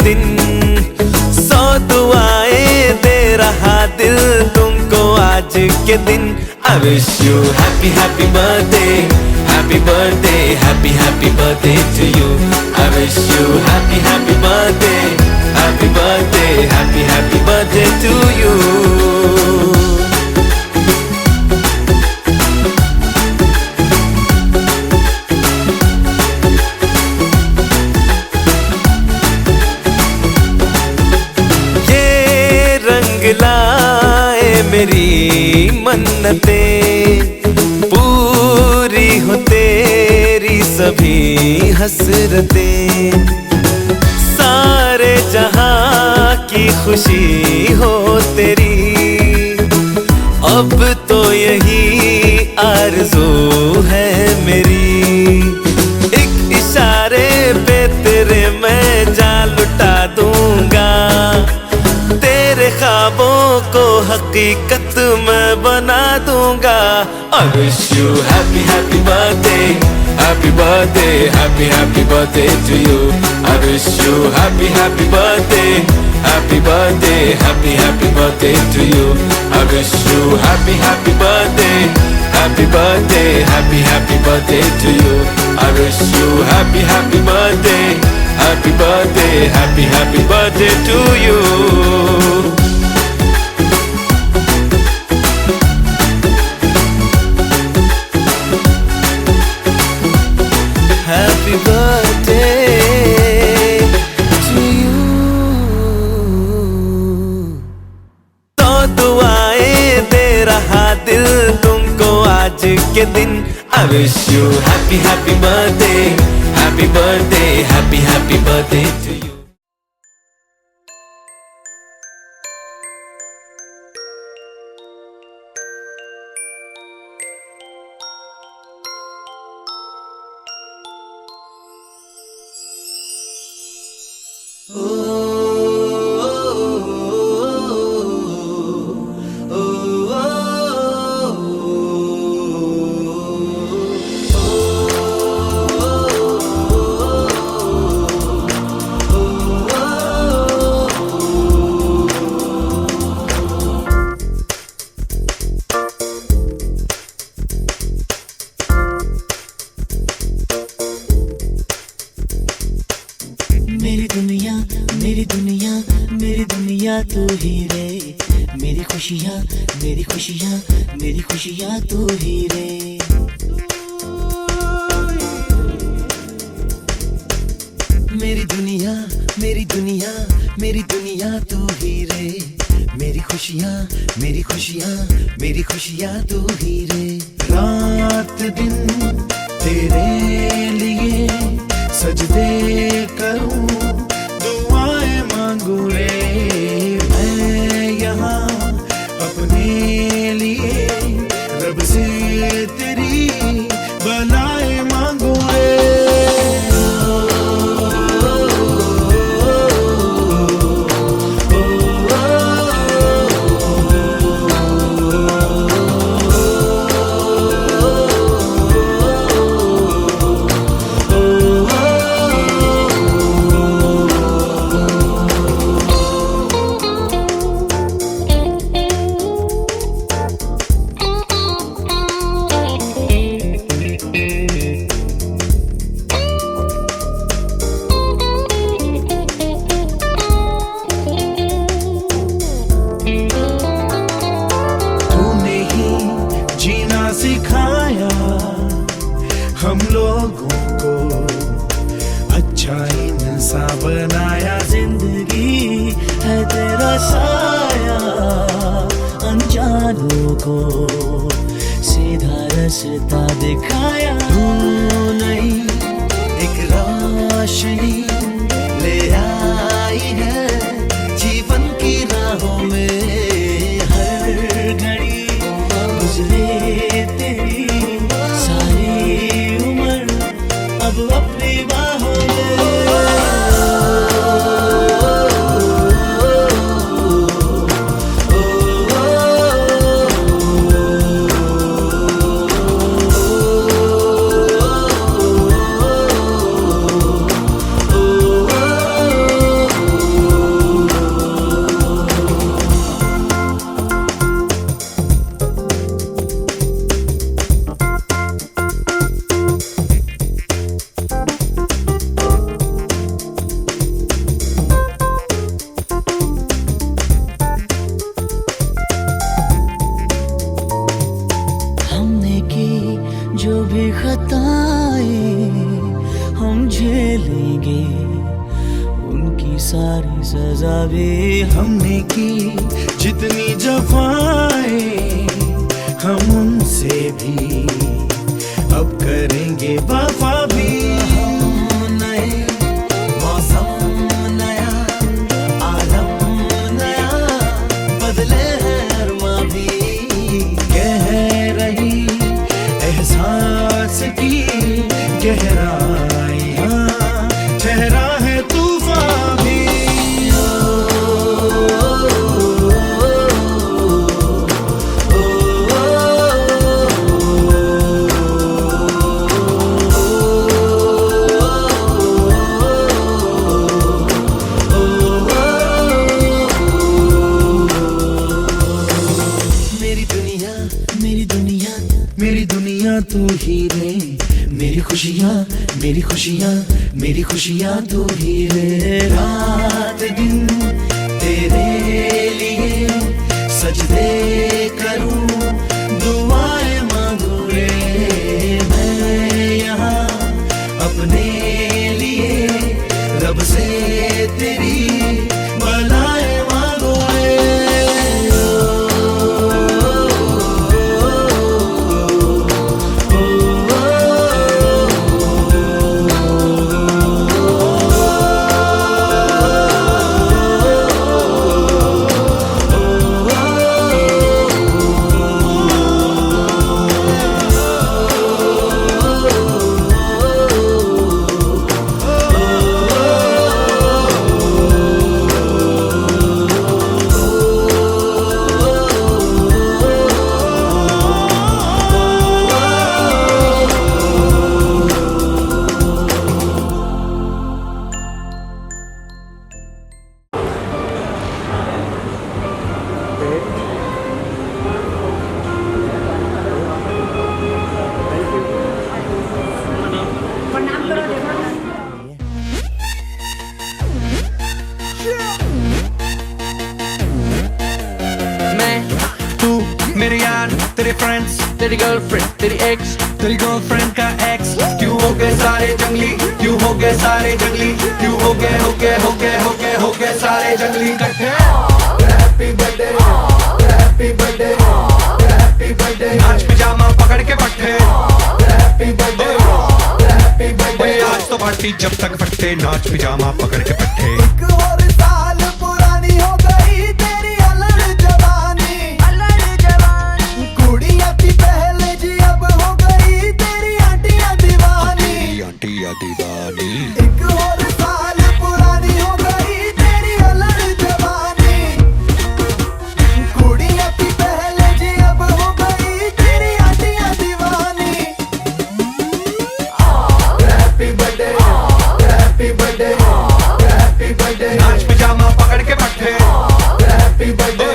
दिन 100 दुआएं दे रहा दिल तुमको आज के दिन। I wish you happy happy birthday, happy birthday, happy happy birthday to you. I wish you happy happy birthday, happy birthday, happy happy birthday to you. लाए मेरी मन्नतें पूरी हो तेरी सभी हसरतें। सारे जहां की खुशी हो तेरी अब तो यही आरज़ू है मेरी। एक इशारे पे तेरे मैं जान लुटा दूंगा, तेरे ख्वाबों को हकीकत मैं बना दूंगा। I wish you happy happy birthday, happy birthday, happy happy birthday to you. I wish you happy happy birthday, happy birthday, happy happy birthday to you. I wish you happy happy birthday, happy birthday, happy happy birthday to you. I wish you happy happy birthday, happy birthday, happy happy birthday to you. Happy birthday to you. 100 दुआएं दे रहा दिल तुमको आज के दिन। I wish you happy happy birthday, happy birthday, happy happy birthday to you. मेरी दुनिया मेरी दुनिया मेरी दुनिया तू ही रे। मेरी खुशियाँ मेरी खुशियाँ मेरी खुशियाँ तू ही रे। मेरी दुनिया मेरी दुनिया मेरी दुनिया तू ही रे। मेरी खुशियाँ मेरी खुशियाँ मेरी खुशियाँ तू ही रे। रात दिन तेरे लिए सजदे करूं दुआएं मांगू रे। मैं यहाँ अपने लिए रब से तेरी भलाई मांगू रे। सिखाया हम लोगों को अच्छा इंसान बनाया। जिंदगी है तेरा साया अनजानों को सीधा रास्ता दिखाया। तू नहीं एक रोशनी ले आई है जीवन की राहों में। हर घड़ी गुजरे तेरी सारी उम्र अब अपनी बाहों में। बताए हम झेलेंगे उनकी सारी सजा भी। हमने की जितनी जफाएं हम उनसे भी अब करेंगे वफा भी। नए मौसम नया आलम नया बदले हैं अरमा भी। कह रही एहसास की गहराइयां चेहरा है तूफान भी। मेरी दुनिया मेरी दुनिया मेरी दुनिया तू ही रे, मेरी खुशियाँ मेरी खुशियाँ मेरी खुशियाँ तू ही रे। रात दिन तेरे लिए सजदे करूं दुआएं मांगू रे। मैं यहाँ अपने लिए रब से तेरी भलाएं मांगू रे। मेरे यार तेरे फ्रेंड्स, तेरी गर्लफ्रेंड, तेरी एक्स, तेरी गर्लफ्रेंड का एक्स, क्यों हो गए सारे जंगली, क्यों हो गए सारे जंगली, क्यों हो गए हो गए हो गए हो गए हो गए सारे जंगली इकट्ठे। Happy birthday happy birthday happy birthday, नाच पिजामा पकड़ के पट्टे। हैप्पी बर्थडे हैप्पी बर्थडे, आज तो पार्टी जब तक फटते, नाच पिजामा पकड़ के पट्टे। एक और साल पुरानी हो गई तेरी अलग जवानी, अलग जवानी। कुड़ियां थी पहले जी अब हो गई तेरी आंटियां दीवानी, आंटियां दीवानी। एक और साल पुरानी हो गई तेरी अलग जवानी। कुड़ियां थी पहले जी अब हो गई तेरी आंटियां दीवानी। Happy birthday happy birthday happy birthday, नाच पिजामा पकड़ के पट्टे। हैप्पी बर्थडे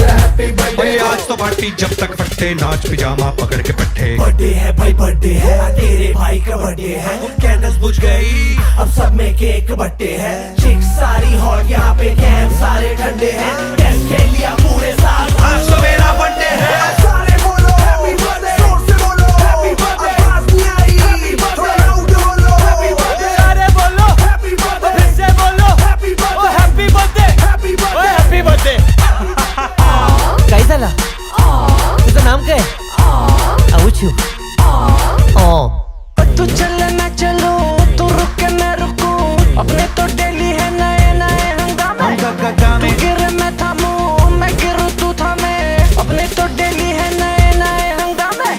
हैप्पी बर्थडे, आज तो पार्टी जब तक फटते, नाच पिजामा पकड़ के पट्टे। बर्थडे है भाई बर्थडे है, तेरे भाई का बर्थडे है। कैंडल्स बुझ गई, अब सब में केक बट्टे हैं। चिक्स सारी हॉट यहाँ पे कैंप सारे ठंडे हैं। टेस्ट खेल लिया पूरे साल, आज तो मेरा बर्थडे है। सारे बोलो हैप्पी बर्थडे, जोर से बोलो हैप्पी बर्थडे। आवाज नहीं आई हैप्पी बर्थडे, थोड़ा लाउड बोलो हैप्पी बर्थडे। सारे बोलो हैप्पी बर्थडे, फिर से बोलो happy birthday, happy birthday, happy birthday, happy birthday. काय झाला? तुझं नाम काय? आऊचू तू चले मैं चलूं, तू रुके मैं रुकूं, अपने तो डेली है नए नए हंगामे। तू गिरे मैं थामूं, मैं गिरूं तू थामे, अपने तो डेली है नए नए हंगामे।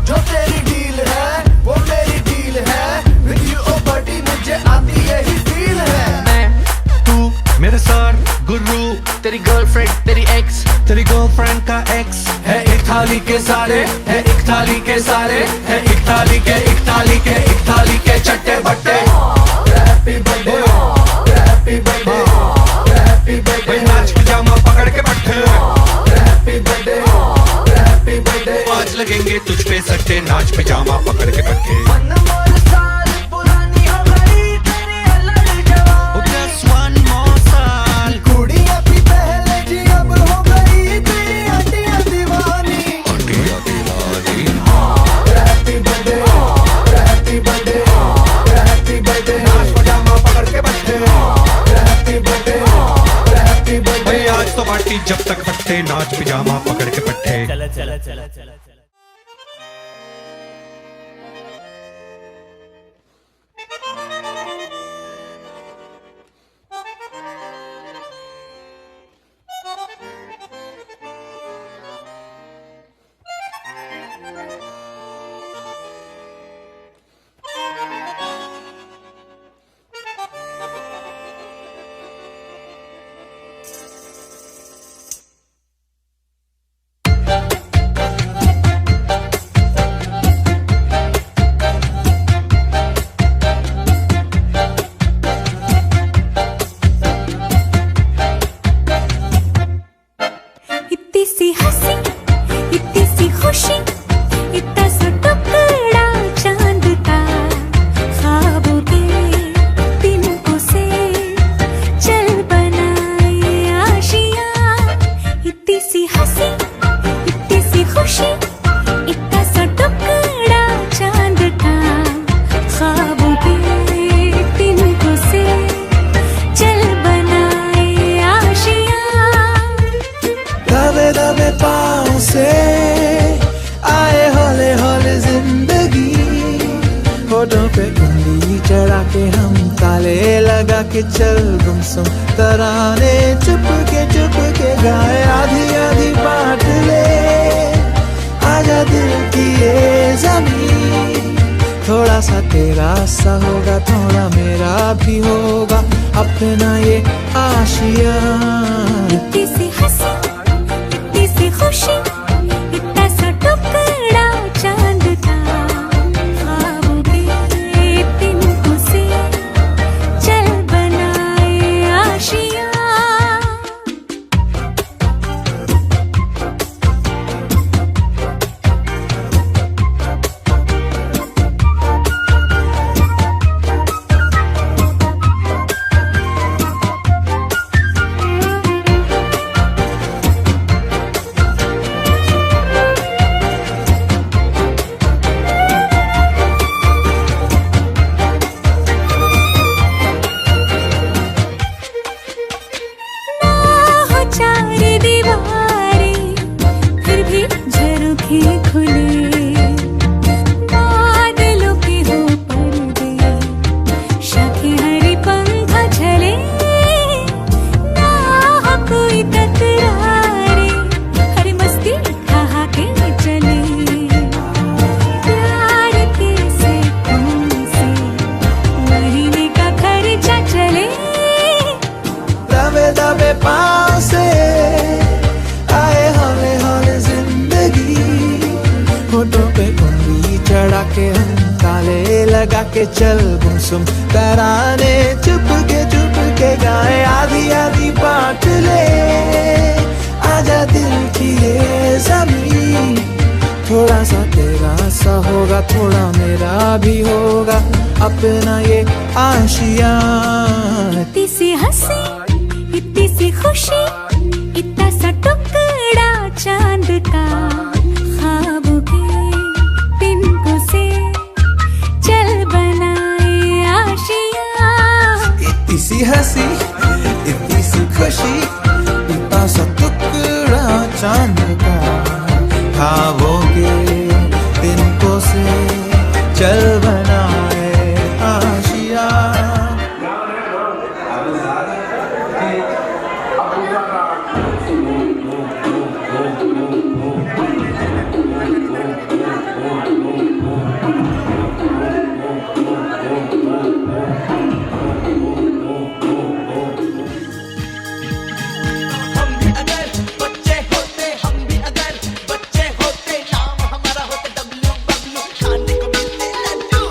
जो तेरी डील है वो मेरी डील है। विद यू ओ बडी मुझे आती यही फील है। मैं तू मेरे सर गुरु, तेरी गर्लफ्रेंड, तेरी एक्स, तेरी गर्लफ्रेंड का एक्स है। एक थाली के सारे है, एक थाली के सारे है, एक थाली के एक थाली के एक थाली के चट्टे बट्टे। Happy birthday happy birthday happy birthday, नाच पिजामा पकड़ के पट्टे। Happy birthday happy birthday. आज लगेंगे तुझ पे सट्टे, नाच पिजामा पकड़ के पट्टे। अनमोल साल पुरानी हो गई तेरी अलग जवानी। Just one more साल, कुड़ियां थी पहले जी अब हो गई तेरी आंटियां दीवानी। आंटियां दीवानी। हैप्पी बर्थडे तो पार्टी जब तक फट्टे, नाच पिजामा पकड़ के पट्टे। चला चला चला चला चला। इतनी सी हंसी, इतनी सी खुशी, इतना सा टुकड़ा चांद का, ख्वाबों के तिनकों से चल बनाए आशियाँ। इतनी सी हंसी, इतनी सी खुशी, इतना सा टुकड़ा चांद का, ख्वाबों के तिनकों से चल बनाए आशियाँ। दबे दबे पाँव से आए हौले हौले जिंदगी, होठों पे उंगली चढ़ा के हम ताले लगा के चल गुमसुम तराने चुप के गाए। आधी आधी बांट ले आजा दिल की ये जमीन, थोड़ा सा तेरा सा होगा, थोड़ा मेरा भी होगा, अपना ये आशिया। इतनी सी हंसी, इतनी सी खुशी, इतना सा टुकड़ा चांद का, ख्वाबों के तिनकों से चल बनाए आशियाँ। चार दीवारें फिर भी झरोखे खुले, बादलों के हो पर्दे, शाखें हरी पंखा झले, ना हो कोई तकरारे, हरी मस्ती कहा के चले। प्यार के से तुमसे महीने का खर्चा चले। दबे दबे पाँव से आए हौले हौले जिंदगी, होठों पे उंगली चढ़ा के हम ताले लगा के चल गुमसुम तराने चुप के गाए। आधी आधी बांट ले आजा दिल की ये जमीन, थोड़ा सा तेरा सा होगा, थोड़ा मेरा भी होगा, अपना ये आशिया। इतनी सी हंसी, इतनी सी खुशी, इतना सा टुकड़ा चांद का, ख्वाबों के तिनकों से चल बनाए आशियाँ। इतनी सी हंसी, इतनी सी खुशी, इतना सा टुकड़ा चांद का, ख्वाबों के तिनकों से चल बनाए आशिया। खाने को मिलते लड्डू।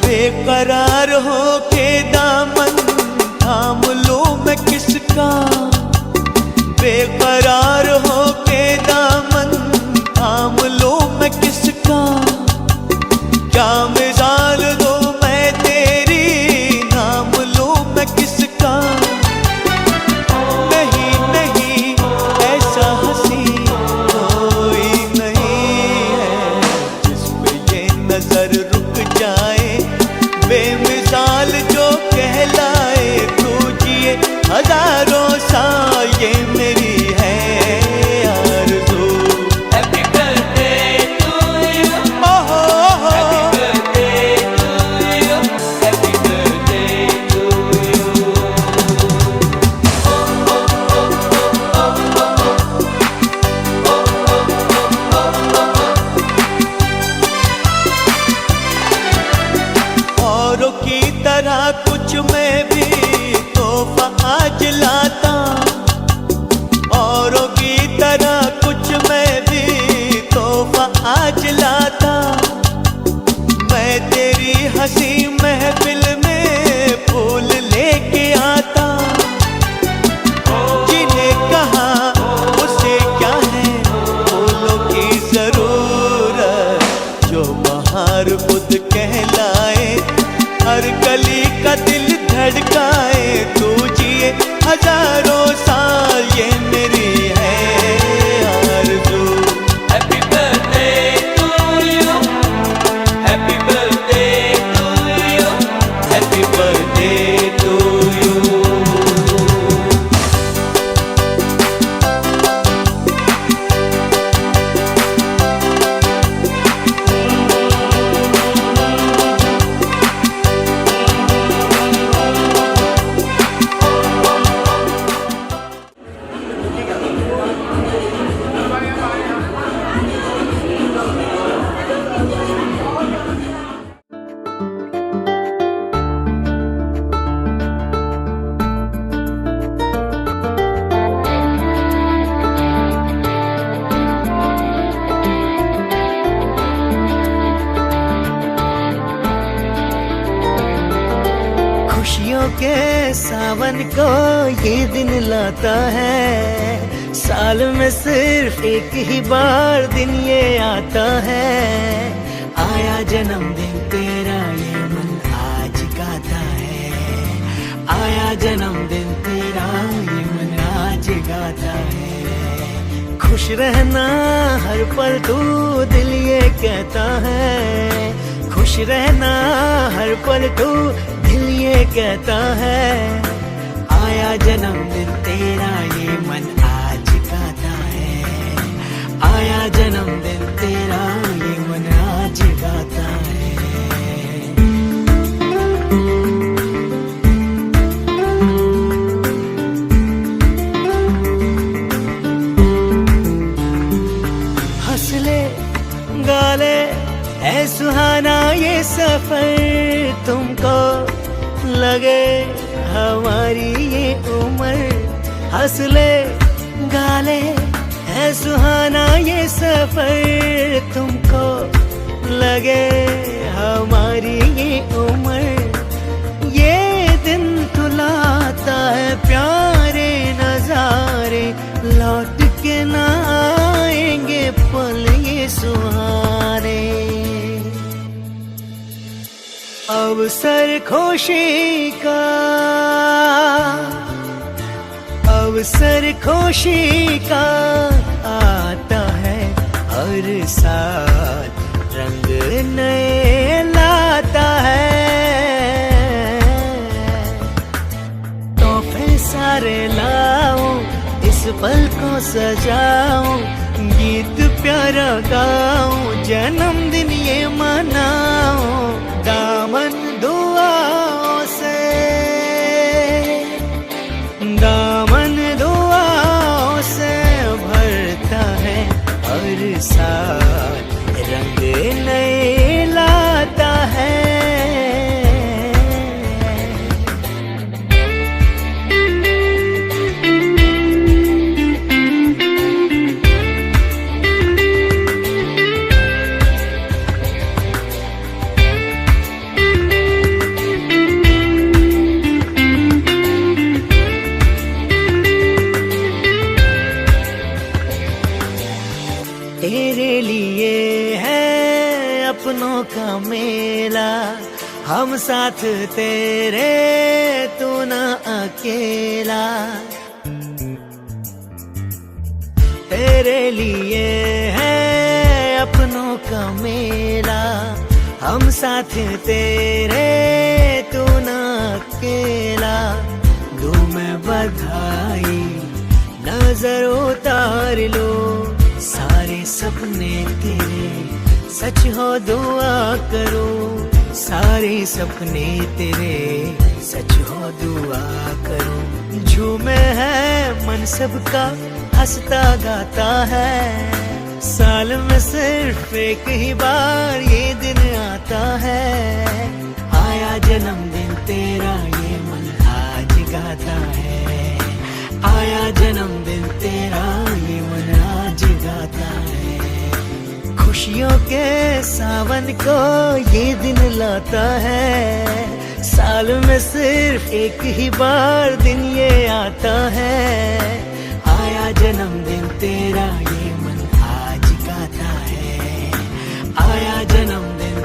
बेकरार हो के दामन थाम लो मैं किसका, बेकरार हो के दामन थाम लो मैं किसका, क्या मिसाल दो मैं तेरी नाम लो मैं किसका। नहीं नहीं ऐसा हंसी कोई नहीं है जिस पे ये नजर रुक जाए, बेमिसाल जो कहलाए तू जिए हजारों साल ये मेरी है आरज़ू। Happy birthday to you, happy birthday to you, happy birthday to you. औरों की तरह कुछ मैं भी तोहफा आज लाता, औरों की तरह कुछ मैं भी तोहफा आज लाता। मैं तेरी हंसी महफिल में फूल लेके आता, जिन्हें कहा उसे क्या है फूलों की जरूरत, जो बाहर खुद कहलाए, हर गली का दिल धड़काए, तू जिए हजारों साल ये मेरी है आरज़ू। Happy birthday to you, happy birthday to you, happy birthday to you. खुशियों के सावन को ये दिन लाता है, साल में सिर्फ एक ही बार दिन ये आता है। आया जन्मदिन तेरा ये मन आज गाता है, आया जन्मदिन तेरा ये मन आज गाता है। खुश रहना हर पल तू दिल ये कहता है, खुश रहना हर पल तू दिल ये कहता है। आया जन्मदिन तेरा ये मन आज गाता है, आया जन्मदिन तेरा ये मन आज गाता है। हंस ले गा ले ऐ सुहाना ये सफर, तुमको लगे हमारी ये उम्र। हंस ले गा ले ऐ सुहाना ये सफर, तुमको लगे हमारी ये उम्र। ये दिन तो लाता है प्यारे नजारे, लौट के ना आएंगे पल ये सुहाने। अवसर खुशी का, अवसर खुशी का आता है हर साल, रंग नए लाता है। तोहफे सारे लाओ इस पल को सजाओ, गीत प्यारा गाओ, जन्मदिन ये मनाओ। दामन दुआओं से, दामन दुआओं से भरता है हर साल, रंग नए लाता है। तेरे लिए है अपनों का मेला, हम साथ तेरे तू ना अकेला। तेरे लिए है अपनों का मेला, हम साथ तेरे तू ना अकेला। दो मैं बधाई नजर उतार लो, सारे सपने तेरे सच हो दुआ करो, सारे सपने तेरे सच हो दुआ करो। झूमे है मन सबका हंसता गाता है, साल में सिर्फ एक ही बार ये दिन आता है। आया जन्मदिन तेरा ये मन आज गाता है, आया जन्मदिन तेरा ये मन आज गाता है। खुशियों के सावन को ये दिन लाता है, साल में सिर्फ एक ही बार दिन ये आता है। आया जन्मदिन तेरा ये मन आज गाता है, आया जन्मदिन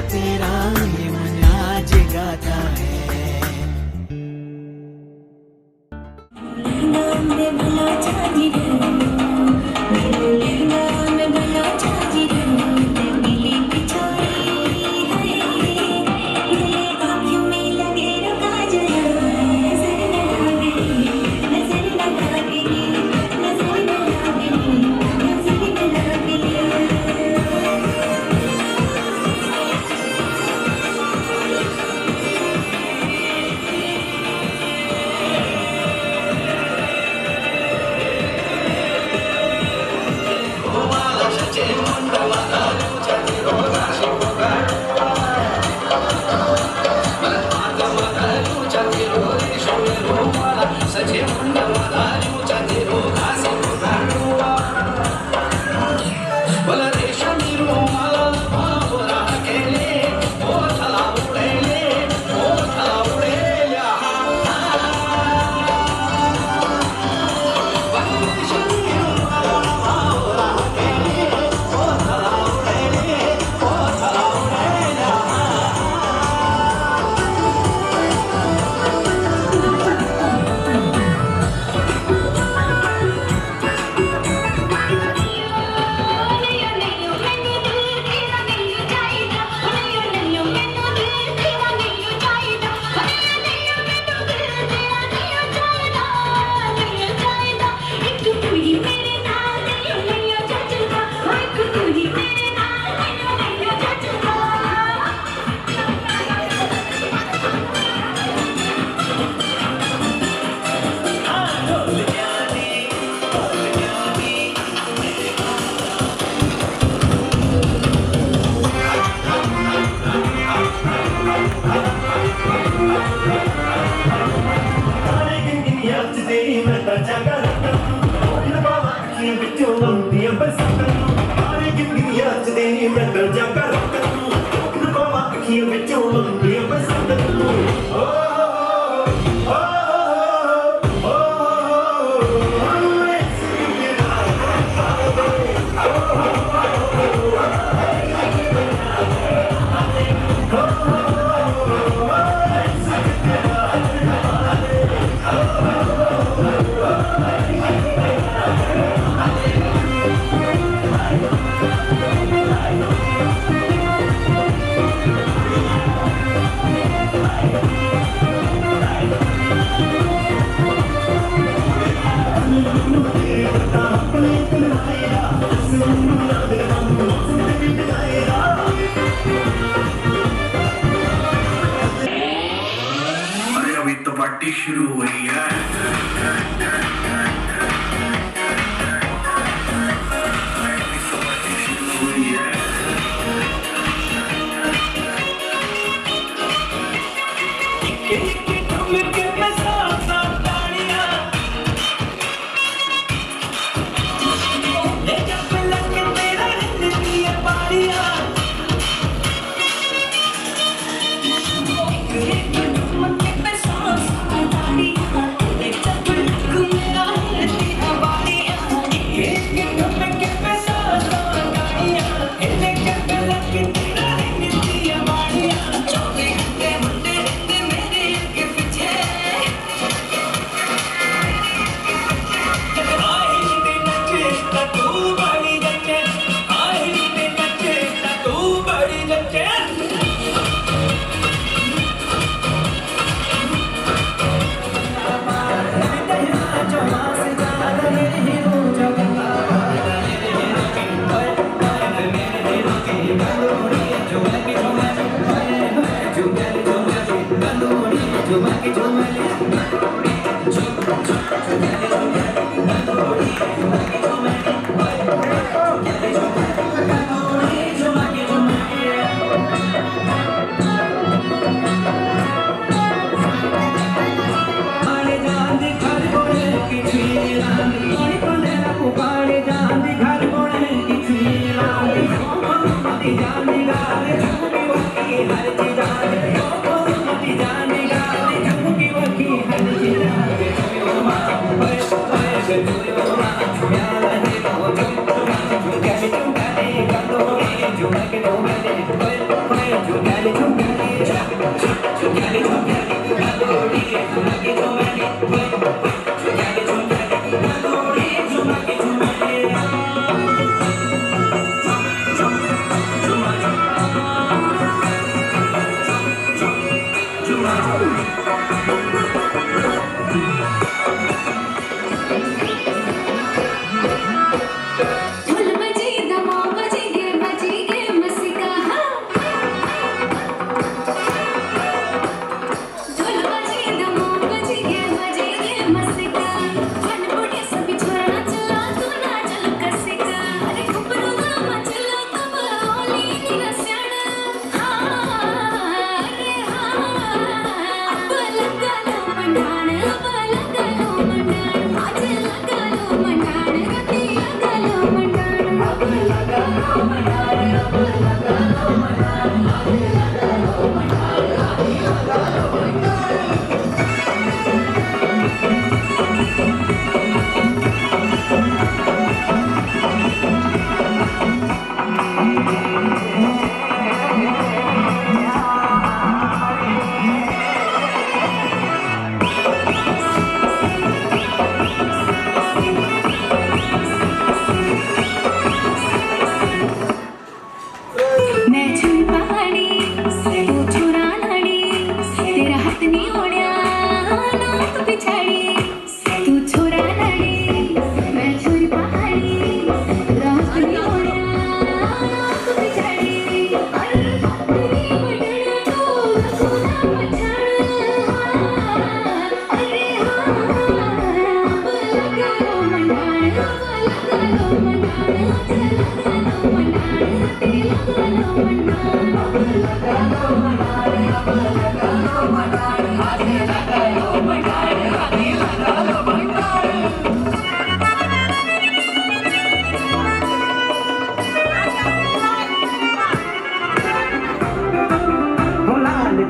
अभी तो पार्टी शुरू हुई है।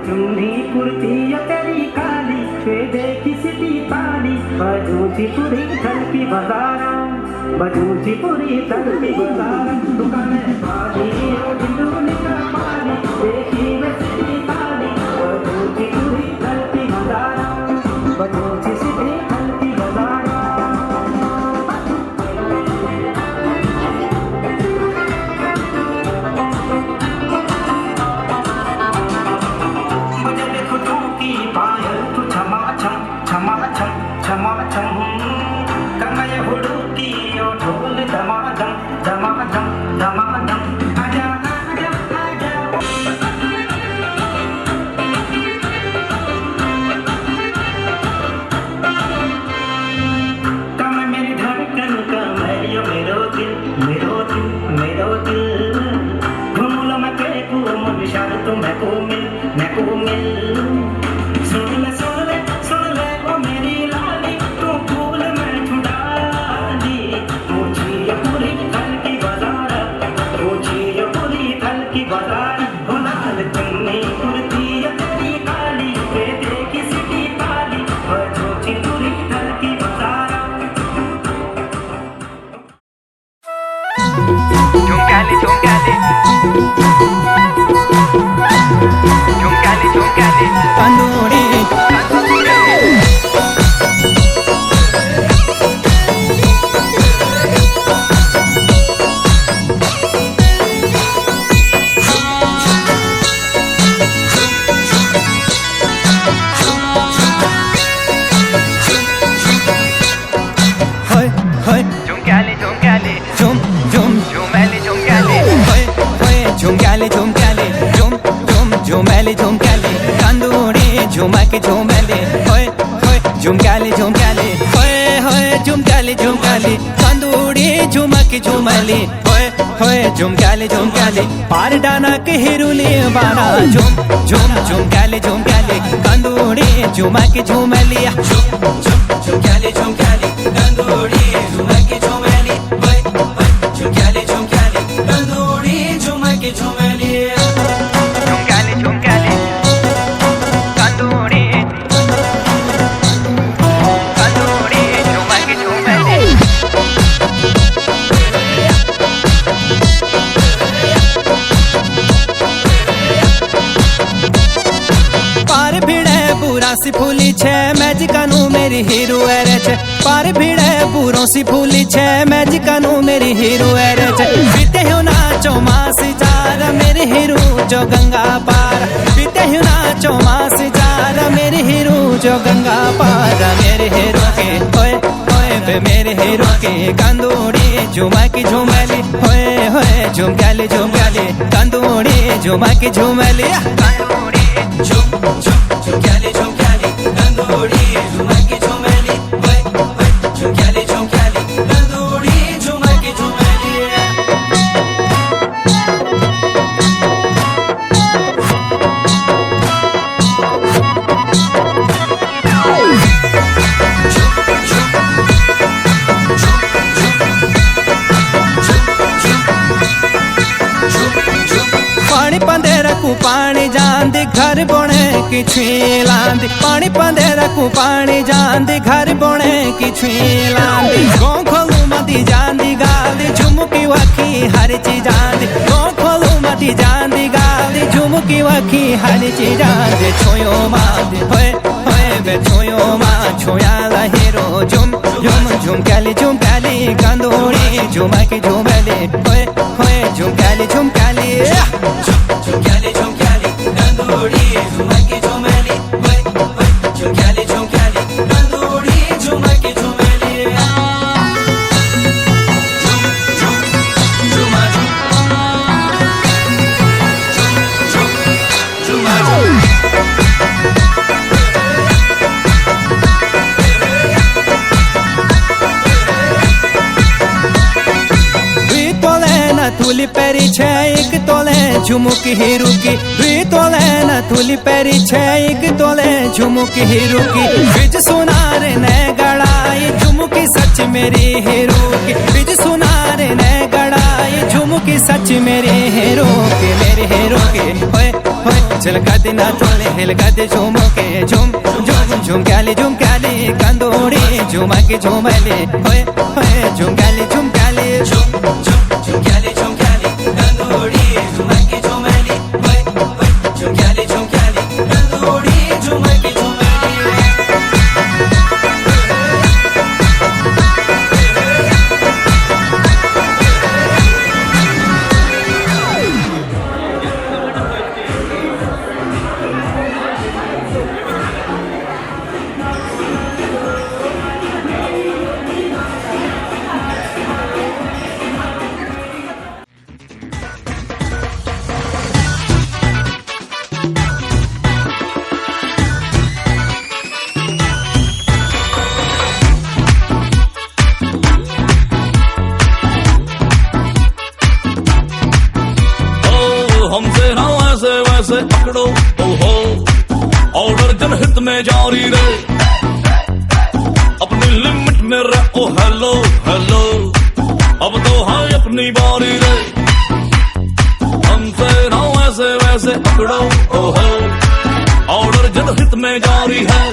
चुन्नी कुर्ती या तेरी काली वे देखी सिटी पाली बजूची पूरी थलकी बाजारा बजूची पूरी थलकी बाजारा दुकान पाली जिंदगी का पाली देखी वे सिटी पाली बजूची पूरी थलकी बाजारा बजूची सिटी थलकी बाजारा पायल तू छमा छम कमय हुडुकी ओ ढोल धमाधम धमाधम धमाधम आजा आजा आजा कम मेरी धड़कन कमरियो मेरो दिल मेरो दिल मेरो दिल घुमलो मैं केकू मन शार तो मैं को मिल सुन ले ओ मेरी लाली तू फूल मैं छुड़ाली मुझे ये पूरी थल की बाजार मुझे ये पूरी थल की बाजार हो लाल चुन्नी कुर्ती या तेरी काली वे देखी सिटी पाली बजूची पूरी थल की बाजार झुमकाली तंदूरी झुमैली तंदूरी झुमकी झुमैली होय होय झुमकाली होय होय झुमकाली तंदूरी झुमकी झुमैली होय होय झुमकाली पार डाना के हिरुली बाना झुमकाली तंदूरी झुमकी झुमैली झुमकाली तंदूरी झुमकी झुमैली होय होय झुमकाली तंदूरी झुमकी झुमैली सी फूली छे मैजिकानू मेरी हीरो एरे छे पार भीड़े पूरों सी फूली छे मैजिकानू मेरी हीरो एरे छे बीते हो नाचो मासी जार मेरी हीरो जो गंगा पार बीते हो नाचो मासी जार मेरी हीरो जो गंगा पार मेरे हीरो के होए होए बे मेरे हीरो के कंदूरी झुमकी झुमैली होए होए झुमकाली कंदूरी झुमकी झुमैली झुमकाली तंदूरी झुमकी झुमैली होय होय झुमकाली तंदूरी झुमकी झुमैली पानी पंदेरा को पानी जांदी घर बोने की छीलांदी पानी पंदेरा को पानी जांदी घर बोने की छीलांदी गों खोलू मदी जांदी गाली झुमकी वखी हर चीज जांदी गों खोलू मदी जांदी गाली झुमकी वखी हर चीज जांदी छोयो मादी होए होए बे छोयो मा छोया ला हीरो झुमकाली कंदूरी झुमकी झुमैली होए होए झुमकाली झुमकाली तंदूरी झुमकी झुमैली होय होय झुमकाली तंदूरी झुमकी झुमैली थूली पेरी छे एक तोले झुमुकी हीरू की दुई तोले न थूली पेरी छे एक तोले झुमुकी हीरू की बीज सुनार ने गड़ाई झुमुकी सच मेरी हीरू की बीज सुनार ने गड़ाई झुमुकी सच मेरी हीरू की मेरे हीरू की होए होए चिलकाते ना चले हिलकाते झूमो के झूम झूम झुमकाले कंदोड़ी झुमा के झुमाले होए होए झुमकाले झुम झुमकाले कंदोड़ी झुमा के झुमाले होए होए झुमकाले कंदोड़ी झुमा के झुमाले। हमसे ना वैसे वैसे पकड़ो ओहो ऑर्डर जनहित में जारी रहे अपनी लिमिट में रहो हेलो हेलो अब तो हाँ अपनी बारी रहे हमसे ना वैसे वैसे पकड़ो ओहो ऑर्डर जनहित में जारी है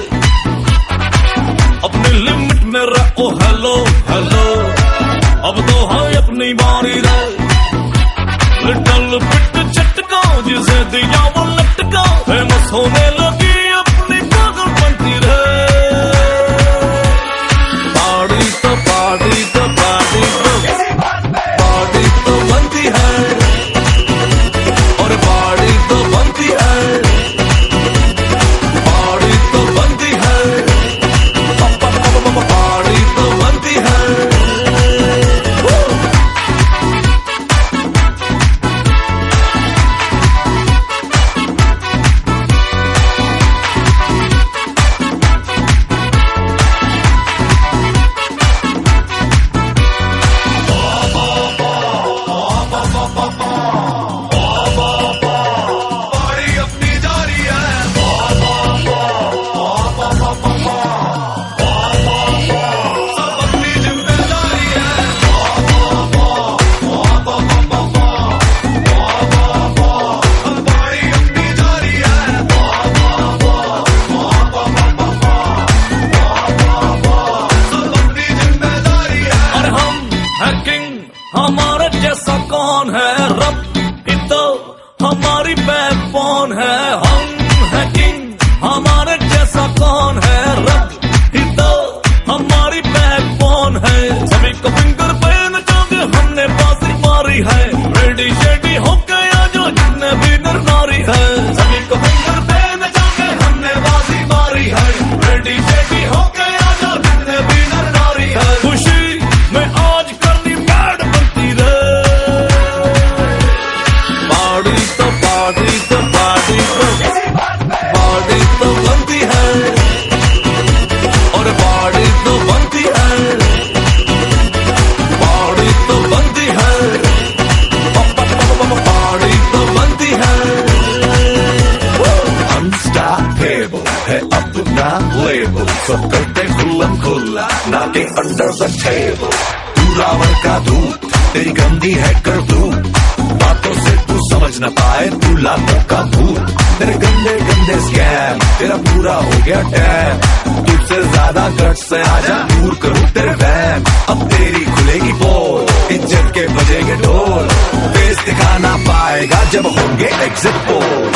अपनी लिमिट में रहो हेलो हेलो अब तो हाँ अपनी बारी रहे लिटल बिट झटका जिसे दिया वो लटका फेमस होने लगी अपनी पागल बनती रहे पार्टी तो पार्टी तो पार्टी तो पार्टी तो बनती है और पार्टी तो बनती है पार्टी तो बनती है पार्टी तो बनती है। हमारे जैसा कौन है रब ये तो हमारी बैकबोन है हम है किंग हमारे जैसा कौन है रब ये तो हमारी बैकबोन है सभी को फिंगर पे नचाओगे हमने बाजी मारी है रेडी शेडी हो गया जो जितने भी नर नारी है सभी को फिंगर पे नचाओगे हमने बाजी मारी है रेडी शेडी हो गया जो जितने भी नर नारी है खुशी में आज करनी बैड बनती रहे पार्टी तो पार्टी तो पार्टी तो पार्टी तो बनती है और पार्टी तो बनती है पार्टी तो बनती है पार्टी तो बनती है। अनस्टॉपेबल है अपना लेबल सब करते खुल्लम खुल्ला नाके अंडर द टेबल तू रावण का दूत तेरी गंदी है करतूत बातों से तू समझ न पाए तू लातों का भूत तेरे गंदे गंदे स्कैम तेरा पूरा हो गया टैम तुझसे ज्यादा गट से आजा दूर करूं तेरे वैम अब तेरी खुलेगी पोल इज्जत के बजेंगे ढोल फेस दिखा ना पाएगा जब होंगे एग्जिट पोल।